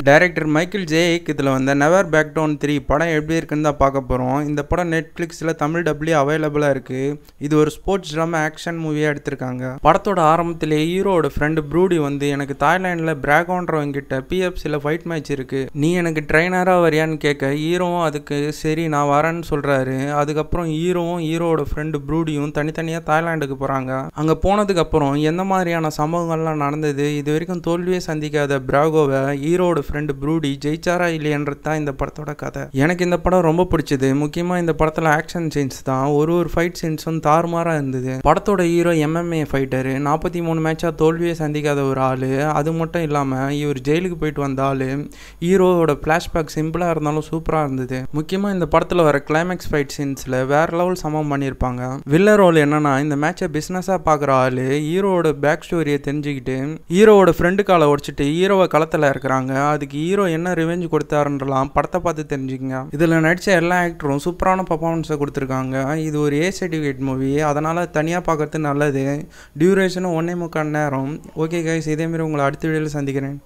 Director Michael Jack இதில் வந்து never back down 3 படம் எப்படி இருக்குன்னு தான் பார்க்க போகிறோம். இந்த படம் நெட்ஃப்ளிக்ஸில் தமிழ் டப்லேயே அவைலபிளாக இருக்குது. இது ஒரு ஸ்போர்ட்ஸ் ட்ராமா ஆக்ஷன் மூவியாக எடுத்திருக்காங்க. படத்தோட ஆரம்பத்திலே ஹீரோட ஃப்ரெண்டு ப்ரூடி வந்து எனக்கு தாய்லாண்டில் பிராகோன்றவங்கிட்ட பிஎஃப்சியில் ஃபைட் மேட்ச் இருக்குது, நீ எனக்கு ட்ரைனராக வரியான்னு கேட்க ஹீரோவும் அதுக்கு சரி நான் வரேன்னு சொல்கிறாரு. அதுக்கப்புறம் ஹீரோவோட ஃப்ரெண்டு ப்ரூடியும் தனித்தனியாக தாய்லாண்டுக்கு போகிறாங்க. அங்கே போனதுக்கப்புறம் எந்த மாதிரியான சம்பவங்கள்லாம் நடந்தது, இது வரைக்கும் தோல்வியே சந்திக்காத பிராகோவை ஹீரோட ஃப்ரெண்டு ப்ரூடி ஜெயிச்சாரா இல்லையன்றது தான் இந்த படத்தோட கதை. எனக்கு இந்த படம் ரொம்ப பிடிச்சது. முக்கியமாக இந்த படத்தில் ஆக்ஷன் சீன்ஸ் தான். ஒரு ஃபைட் சீன்ஸும் தாறுமாறாக இருந்தது. படத்தோட ஹீரோ MMA ஃபைட்டரு, 43 மேட்சாக தோல்வியை சந்திக்காத ஒரு ஆள். அது மட்டும் இல்லாமல் இவர் ஜெயிலுக்கு போயிட்டு வந்த ஆள். ஹீரோவோட ஃப்ளாஷ்பேக் சிம்பிளாக இருந்தாலும் சூப்பராக இருந்தது. முக்கியமாக இந்த படத்தில் வர கிளைமேக்ஸ் ஃபைட் சீன்ஸில் வேற லெவல் சமம் பண்ணியிருப்பாங்க. வில்லர் ரோல் என்னன்னா, இந்த மேட்சை பிஸ்னஸாக பார்க்குற ஆள் ஹீரோவோட பேக் ஸ்டோரியை தெரிஞ்சுக்கிட்டு ஹீரோவோட ஃப்ரெண்டு காலை உடச்சிட்டு ஹீரோவை களத்தில் இருக்கிறாங்க. அதுக்கு ஹீரோ என்ன ரிவெஞ்ச் கொடுத்தாருன்றலாம் படத்தை பார்த்து தெரிஞ்சுக்கங்க. இதில் நடித்த எல்லா ஆக்டரும் சூப்பரான பர்ஃபார்மன்ஸை கொடுத்துருக்காங்க. இது ஒரு A சர்டிஃபிகேட் மூவி, அதனால் தனியாக பார்க்கறது நல்லது. டியூரேஷனும் 1.25 நேரம். ஓகே கைஸ், இதேமாரி உங்களை அடுத்த வீடியோவில் சந்திக்கிறேன்.